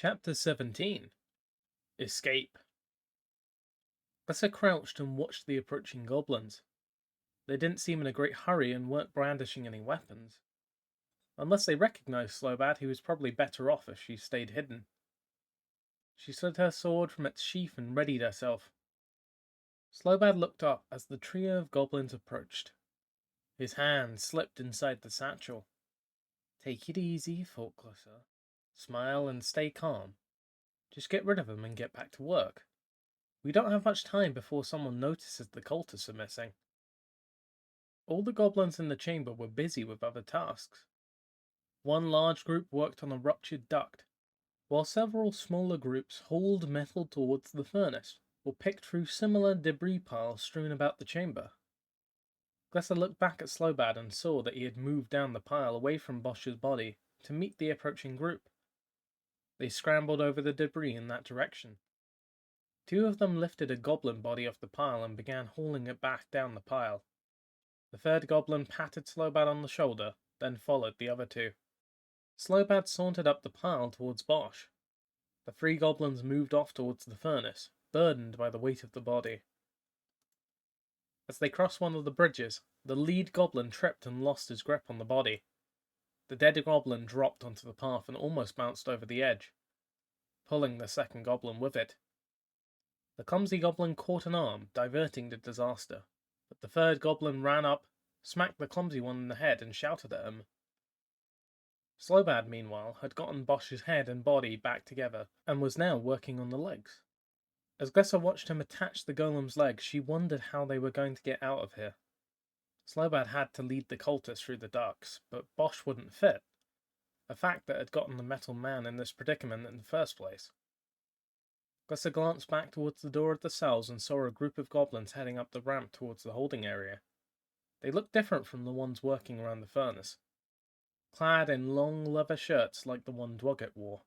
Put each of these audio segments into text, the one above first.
Chapter 17 Escape. Glissa crouched and watched the approaching goblins. They didn't seem in a great hurry and weren't brandishing any weapons. Unless they recognized Slobad, he was probably better off if she stayed hidden. She slid her sword from its sheath and readied herself. Slobad looked up as the trio of goblins approached. His hand slipped inside the satchel. Take it easy, thought Glissa. Smile and stay calm. Just get rid of them and get back to work. We don't have much time before someone notices the cultists are missing. All the goblins in the chamber were busy with other tasks. One large group worked on a ruptured duct, while several smaller groups hauled metal towards the furnace, or picked through similar debris piles strewn about the chamber. Glissa looked back at Slobad and saw that he had moved down the pile away from Bosch's body to meet the approaching group. They scrambled over the debris in that direction. Two of them lifted a goblin body off the pile and began hauling it back down the pile. The third goblin patted Slobad on the shoulder, then followed the other two. Slobad sauntered up the pile towards Bosch. The three goblins moved off towards the furnace, burdened by the weight of the body. As they crossed one of the bridges, the lead goblin tripped and lost his grip on the body. The dead goblin dropped onto the path and almost bounced over the edge, pulling the second goblin with it. The clumsy goblin caught an arm, diverting the disaster, but the third goblin ran up, smacked the clumsy one in the head and shouted at him. Slobad, meanwhile, had gotten Bosch's head and body back together, and was now working on the legs. As Glissa watched him attach the golem's legs, she wondered how they were going to get out of here. Slobad had to lead the cultists through the ducts, but Bosch wouldn't fit, a fact that had gotten the metal man in this predicament in the first place. Glissa glanced back towards the door of the cells and saw a group of goblins heading up the ramp towards the holding area. They looked different from the ones working around the furnace, clad in long leather shirts like the one Dwogget wore.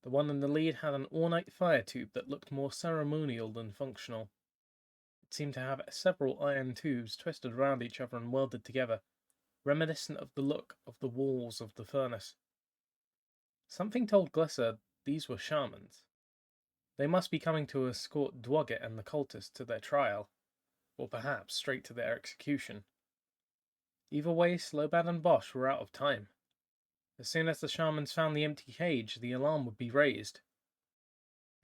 The one in the lead had an ornate fire tube that looked more ceremonial than functional. It seemed to have several iron tubes twisted around each other and welded together, reminiscent of the look of the walls of the furnace. Something told Glissa these were shamans. They must be coming to escort Dwogget and the cultists to their trial, or perhaps straight to their execution. Either way, Slobad and Bosch were out of time. As soon as the shamans found the empty cage, the alarm would be raised.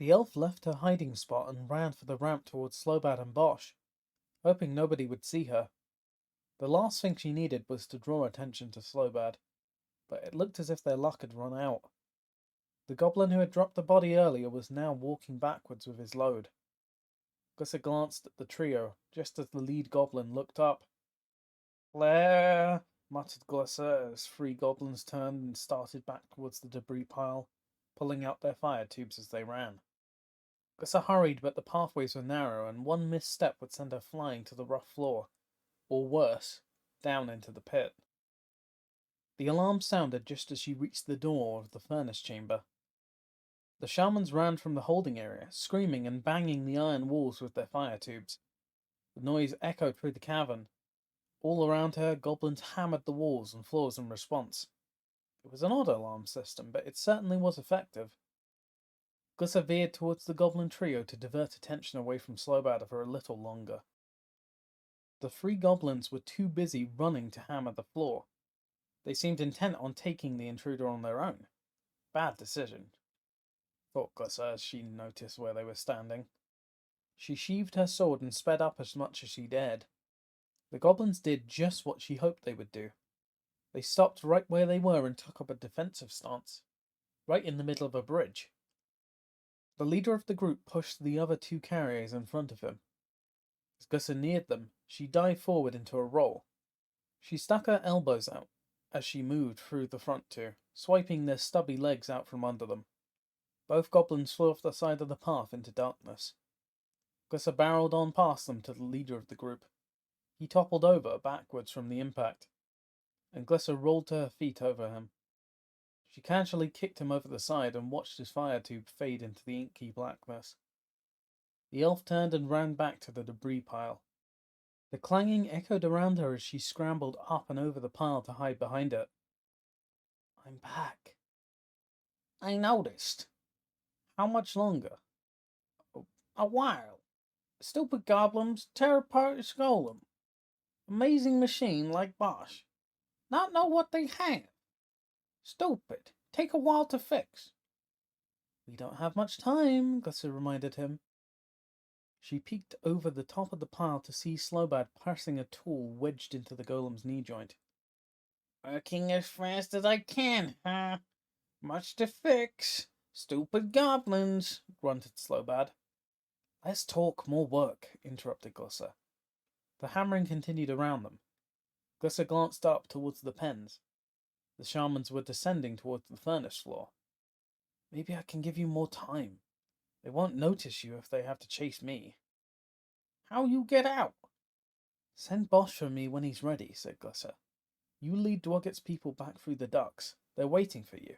The elf left her hiding spot and ran for the ramp towards Slobad and Bosch, hoping nobody would see her. The last thing she needed was to draw attention to Slobad, but it looked as if their luck had run out. The goblin who had dropped the body earlier was now walking backwards with his load. Glissa glanced at the trio, just as the lead goblin looked up. "Blair," muttered Glissa as three goblins turned and started back towards the debris pile, pulling out their fire tubes as they ran. Glissa hurried, but the pathways were narrow, and one misstep would send her flying to the rough floor, or worse, down into the pit. The alarm sounded just as she reached the door of the furnace chamber. The shamans ran from the holding area, screaming and banging the iron walls with their fire tubes. The noise echoed through the cavern. All around her, goblins hammered the walls and floors in response. It was an odd alarm system, but it certainly was effective. Glissa veered towards the goblin trio to divert attention away from Slobad for a little longer. The three goblins were too busy running to hammer the floor. They seemed intent on taking the intruder on their own. Bad decision, thought Glissa as she noticed where they were standing. She sheathed her sword and sped up as much as she dared. The goblins did just what she hoped they would do. They stopped right where they were and took up a defensive stance, right in the middle of a bridge. The leader of the group pushed the other two carriers in front of him. As Glissa neared them, she dived forward into a roll. She stuck her elbows out as she moved through the front two, swiping their stubby legs out from under them. Both goblins flew off the side of the path into darkness. Glissa barreled on past them to the leader of the group. He toppled over backwards from the impact, and Glissa rolled to her feet over him. She casually kicked him over the side and watched his fire tube fade into the inky blackness. The elf turned and ran back to the debris pile. The clanging echoed around her as she scrambled up and over the pile to hide behind it. "I'm back." "I noticed," How much longer? A while. Stupid goblins tear apart his golem. Amazing machine like Bosch. Not know what they have. Stupid. Take a while to fix. We don't have much time, Gussie reminded him. She peeked over the top of the pile to see Slowbad pressing a tool wedged into the golem's knee joint. Working as fast as I can, huh? Much to fix. Stupid goblins, grunted Slowbad. Less talk, more work, interrupted Gusser. The hammering continued around them. Gusser glanced up towards the pens. The shamans were descending towards the furnace floor. Maybe I can give you more time. They won't notice you if they have to chase me. How you get out? Send Bosch for me when he's ready, said Gusser. You lead Dwogget's people back through the ducts. They're waiting for you.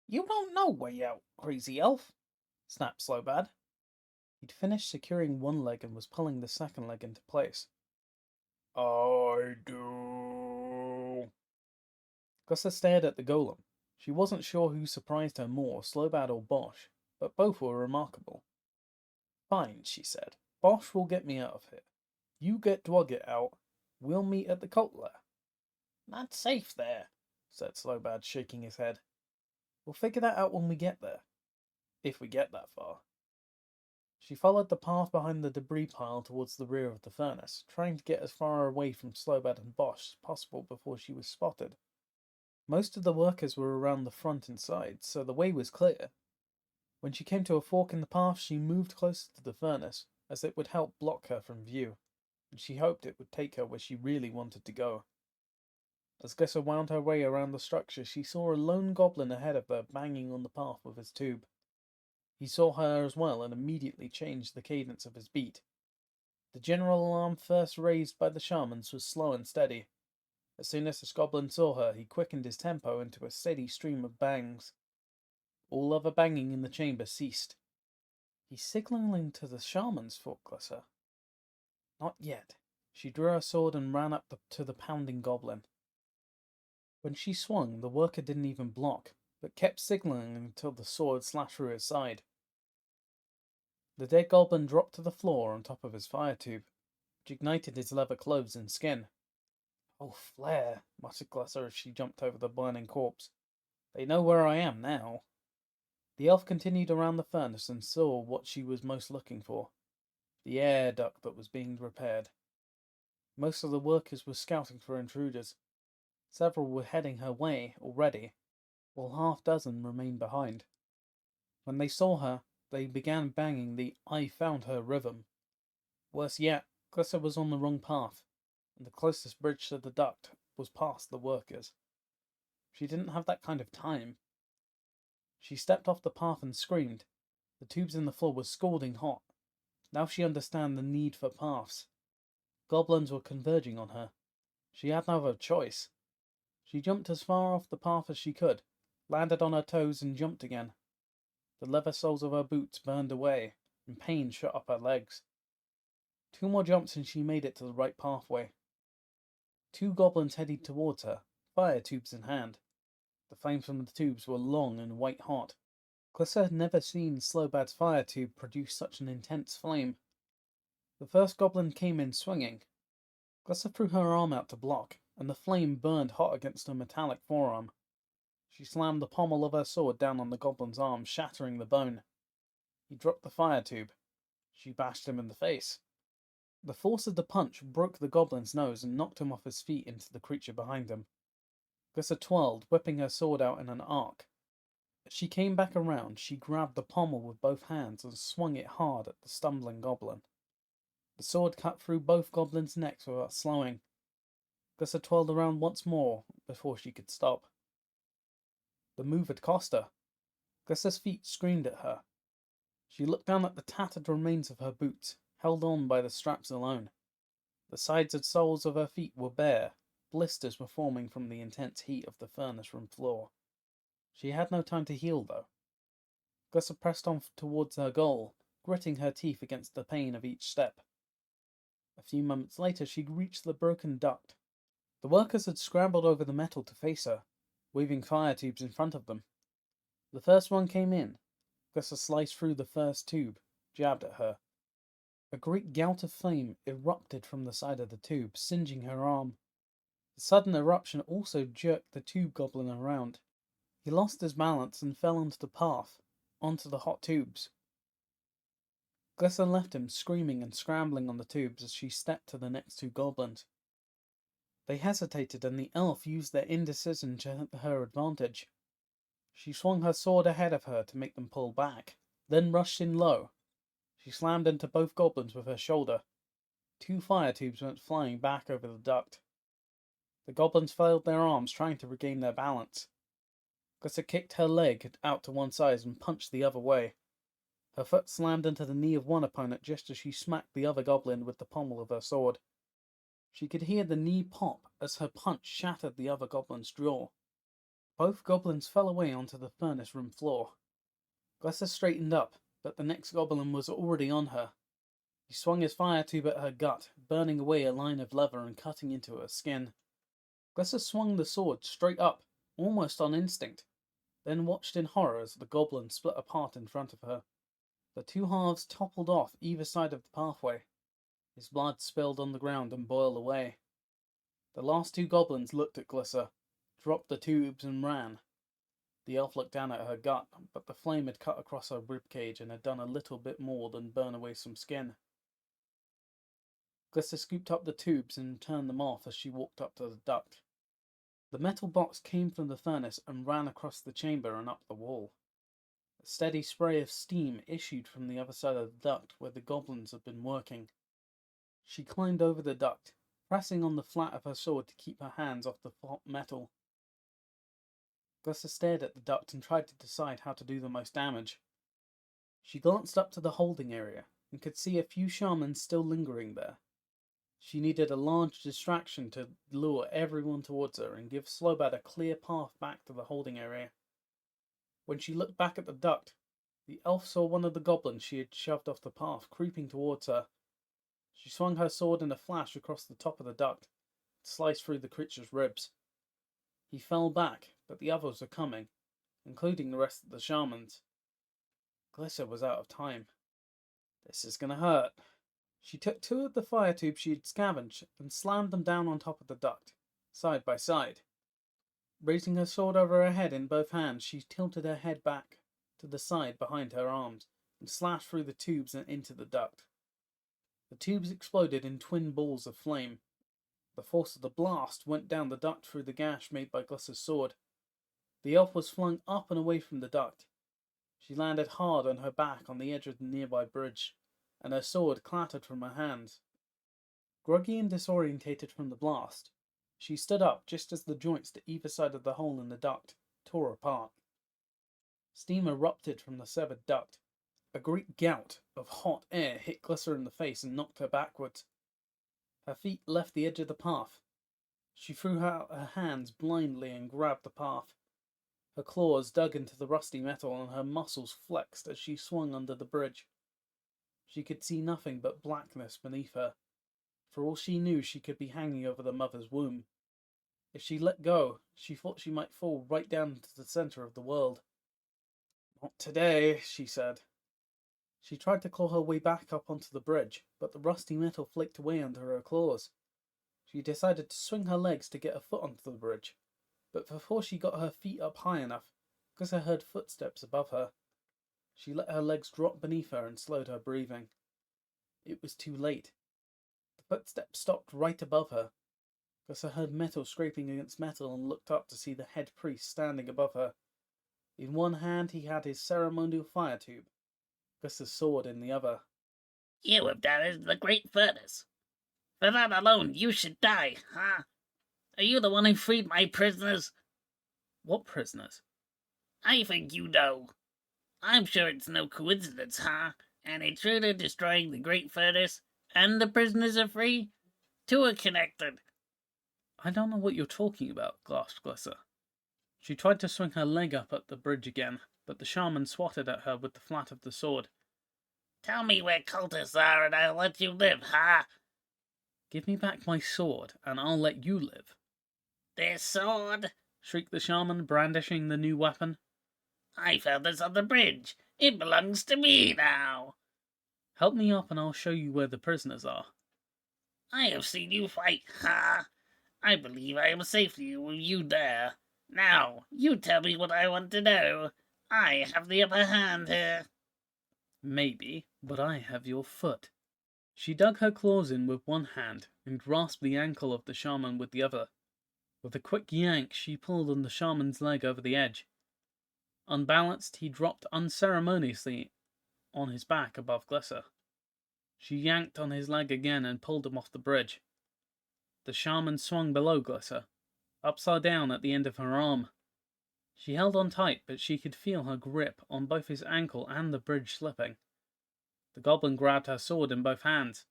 You don't know way out, crazy elf, snapped Slowbad. He'd finished securing one leg and was pulling the second leg into place. I do. Gusser stared at the golem. She wasn't sure who surprised her more, Slowbad or Bosch, but both were remarkable. Fine, she said. Bosch will get me out of here. You get Dwogget out. We'll meet at the cult lair. Not safe there, said Slowbad, shaking his head. We'll figure that out when we get there. If we get that far. She followed the path behind the debris pile towards the rear of the furnace, trying to get as far away from Slowbad and Bosch as possible before she was spotted. Most of the workers were around the front and sides, so the way was clear. When she came to a fork in the path, she moved closer to the furnace, as it would help block her from view, and she hoped it would take her where she really wanted to go. As Gusser wound her way around the structure, she saw a lone goblin ahead of her, banging on the path with his tube. He saw her as well and immediately changed the cadence of his beat. The general alarm first raised by the shamans was slow and steady. As soon as the goblin saw her, he quickened his tempo into a steady stream of bangs. All other banging in the chamber ceased. He's signaling to the shamans, thought Gusser. Not yet. She drew her sword and ran up to the pounding goblin. When she swung, the worker didn't even block, but kept signaling until the sword slashed through his side. The dead goblin dropped to the floor on top of his fire tube, which ignited his leather clothes and skin. Oh, flare, muttered Gusser as she jumped over the burning corpse. They know where I am now. The elf continued around the furnace and saw what she was most looking for. The air duct that was being repaired. Most of the workers were scouting for intruders. Several were heading her way already, while half-dozen remained behind. When they saw her, they began banging the I found her rhythm. Worse yet, Gusser was on the wrong path, and the closest bridge to the duct was past the workers. She didn't have that kind of time. She stepped off the path and screamed. The tubes in the floor were scalding hot. Now she understood the need for paths. Goblins were converging on her. She had no other choice. She jumped as far off the path as she could, landed on her toes and jumped again. The leather soles of her boots burned away, and pain shot up her legs. 2 more jumps and she made it to the right pathway. 2 goblins headed towards her, fire tubes in hand. The flames from the tubes were long and white hot. Gusser had never seen Slowbad's fire tube produce such an intense flame. The first goblin came in swinging. Gusser threw her arm out to block, and the flame burned hot against her metallic forearm. She slammed the pommel of her sword down on the goblin's arm, shattering the bone. He dropped the fire tube. She bashed him in the face. The force of the punch broke the goblin's nose and knocked him off his feet into the creature behind him. Gusser twirled, whipping her sword out in an arc. As she came back around, she grabbed the pommel with both hands and swung it hard at the stumbling goblin. The sword cut through both goblins' necks without slowing. Gusser twirled around once more before she could stop. The move had cost her. Gusser's feet screamed at her. She looked down at the tattered remains of her boots, held on by the straps alone. The sides and soles of her feet were bare. Blisters were forming from the intense heat of the furnace room floor. She had no time to heal, though. Gusser pressed on towards her goal, gritting her teeth against the pain of each step. A few moments later, she reached the broken duct. The workers had scrambled over the metal to face her, waving fire tubes in front of them. The first one came in. Glissa sliced through the first tube, jabbed at her. A great gout of flame erupted from the side of the tube, singeing her arm. The sudden eruption also jerked the tube goblin around. He lost his balance and fell onto the path, onto the hot tubes. Glissa left him screaming and scrambling on the tubes as she stepped to the next two goblins. They hesitated, and the elf used their indecision to her advantage. She swung her sword ahead of her to make them pull back, then rushed in low. She slammed into both goblins with her shoulder. Two fire tubes went flying back over the duct. The goblins flailed their arms, trying to regain their balance. Glissa kicked her leg out to one side and punched the other way. Her foot slammed into the knee of one opponent just as she smacked the other goblin with the pommel of her sword. She could hear the knee pop as her punch shattered the other goblin's jaw. Both goblins fell away onto the furnace room floor. Glissa straightened up, but the next goblin was already on her. He swung his fire tube at her gut, burning away a line of leather and cutting into her skin. Glissa swung the sword straight up, almost on instinct, then watched in horror as the goblin split apart in front of her. The two halves toppled off either side of the pathway. His blood spilled on the ground and boiled away. The last two goblins looked at Glissa, dropped the tubes and ran. The elf looked down at her gut, but the flame had cut across her ribcage and had done a little bit more than burn away some skin. Glissa scooped up the tubes and turned them off as she walked up to the duct. The metal box came from the furnace and ran across the chamber and up the wall. A steady spray of steam issued from the other side of the duct where the goblins had been working. She climbed over the duct, pressing on the flat of her sword to keep her hands off the hot metal. Glissa stared at the duct and tried to decide how to do the most damage. She glanced up to the holding area and could see a few shamans still lingering there. She needed a large distraction to lure everyone towards her and give Slowbad a clear path back to the holding area. When she looked back at the duct, the elf saw one of the goblins she had shoved off the path creeping towards her. She swung her sword in a flash across the top of the duct, sliced through the creature's ribs. He fell back, but the others were coming, including the rest of the shamans. Glissa was out of time. This is gonna hurt. She took two of the fire tubes she had scavenged and slammed them down on top of the duct, side by side. Raising her sword over her head in both hands, she tilted her head back to the side behind her arms and slashed through the tubes and into the duct. The tubes exploded in twin balls of flame. The force of the blast went down the duct through the gash made by Glissa's sword. The elf was flung up and away from the duct. She landed hard on her back on the edge of the nearby bridge, and her sword clattered from her hands. Groggy and disorientated from the blast, she stood up just as the joints to either side of the hole in the duct tore apart. Steam erupted from the severed duct. A great gout of hot air hit Glissa in the face and knocked her backwards. Her feet left the edge of the path. She threw out her hands blindly and grabbed the path. Her claws dug into the rusty metal and her muscles flexed as she swung under the bridge. She could see nothing but blackness beneath her. For all she knew, she could be hanging over the mother's womb. If she let go, she thought she might fall right down into the center of the world. "Not today," she said. She tried to claw her way back up onto the bridge, but the rusty metal flaked away under her claws. She decided to swing her legs to get her foot onto the bridge, but before she got her feet up high enough, Glissa heard footsteps above her. She let her legs drop beneath her and slowed her breathing. It was too late. The footsteps stopped right above her. Glissa heard metal scraping against metal and looked up to see the head priest standing above her. In one hand he had his ceremonial fire tube, Glissa's sword in the other. "You have damaged the great furnace. For that alone you should die, huh? Are you the one who freed my prisoners?" "What prisoners?" "I think you know. I'm sure it's no coincidence, huh? An intruder destroying the great furnace, and the prisoners are free? Two are connected." "I don't know what you're talking about," gasped Glissa. She tried to swing her leg up at the bridge again, but the shaman swatted at her with the flat of the sword. "Tell me where cultists are and I'll let you live, huh?" "Give me back my sword, and I'll let you live." "This sword?" shrieked the shaman, brandishing the new weapon. "I found this on the bridge. It belongs to me now. Help me up and I'll show you where the prisoners are. I have seen you fight, ha! I believe I am safely with you there. Now, you tell me what I want to know. I have the upper hand here. Maybe, but I have your foot. She dug her claws in with one hand and grasped the ankle of the shaman with the other. With a quick yank, she pulled on the shaman's leg over the edge. Unbalanced, he dropped unceremoniously on his back above Glisser. She yanked on his leg again and pulled him off the bridge. The shaman swung below Glisser, upside down at the end of her arm. She held on tight, but she could feel her grip on both his ankle and the bridge slipping. The goblin grabbed her sword in both hands.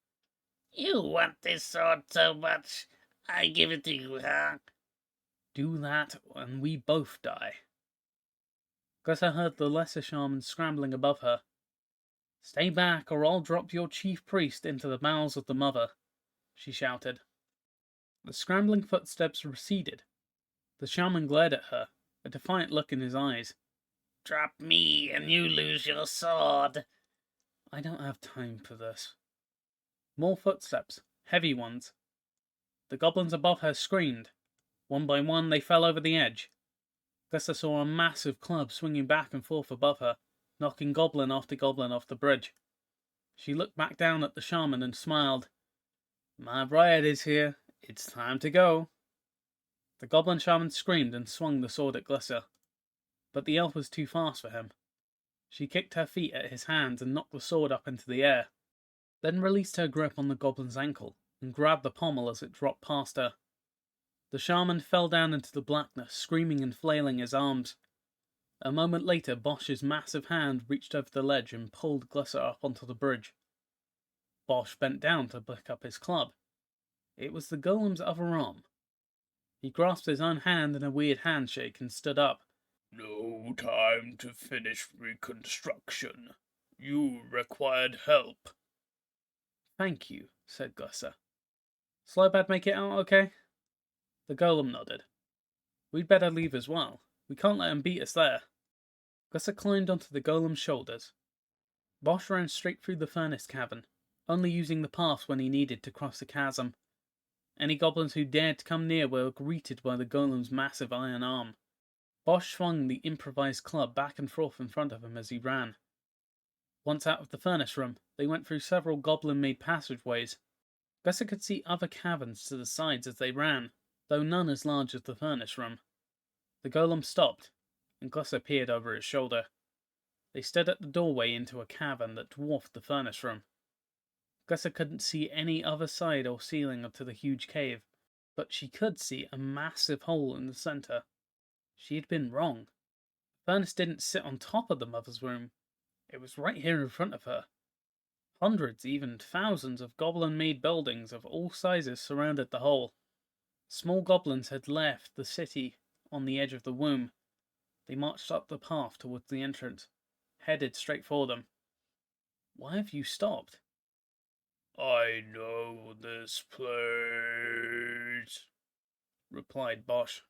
You want this sword so much. I give it to you, huh? Do that, and we both die. Glisser heard the lesser shaman scrambling above her. Stay back, or I'll drop your chief priest into the mouths of the mother, she shouted. The scrambling footsteps receded. The shaman glared at her, a defiant look in his eyes. Drop me, and you lose your sword. I don't have time for this. More footsteps, heavy ones. The goblins above her screamed. One by one, they fell over the edge. Glisser saw a massive club swinging back and forth above her, knocking goblin after goblin off the bridge. She looked back down at the shaman and smiled. My bride is here. It's time to go. The goblin shaman screamed and swung the sword at Glisser. But the elf was too fast for him. She kicked her feet at his hands and knocked the sword up into the air, then released her grip on the goblin's ankle and grabbed the pommel as it dropped past her. The shaman fell down into the blackness, screaming and flailing his arms. A moment later, Bosch's massive hand reached over the ledge and pulled Glisser up onto the bridge. Bosch bent down to pick up his club. It was the golem's other arm. He grasped his own hand in a weird handshake and stood up. No time to finish reconstruction. You required help. Thank you, said Glisser. Slowbad make it out okay? The golem nodded. We'd better leave as well. We can't let him beat us there. Glisser climbed onto the golem's shoulders. Bosch ran straight through the furnace cavern, only using the path when he needed to cross the chasm. Any goblins who dared to come near were greeted by the golem's massive iron arm. Bosch swung the improvised club back and forth in front of him as he ran. Once out of the furnace room, they went through several goblin-made passageways. Glisser could see other caverns to the sides as they ran, though none as large as the furnace room. The golem stopped, and Glisser peered over his shoulder. They stood at the doorway into a cavern that dwarfed the furnace room. Glisser couldn't see any other side or ceiling to the huge cave, but she could see a massive hole in the center. She had been wrong. The furnace didn't sit on top of the mother's room. It was right here in front of her. Hundreds, even thousands of goblin-made buildings of all sizes surrounded the hole. Small goblins had left the city on the edge of the womb. They marched up the path towards the entrance, headed straight for them. Why have you stopped? I know this place, replied Bosch.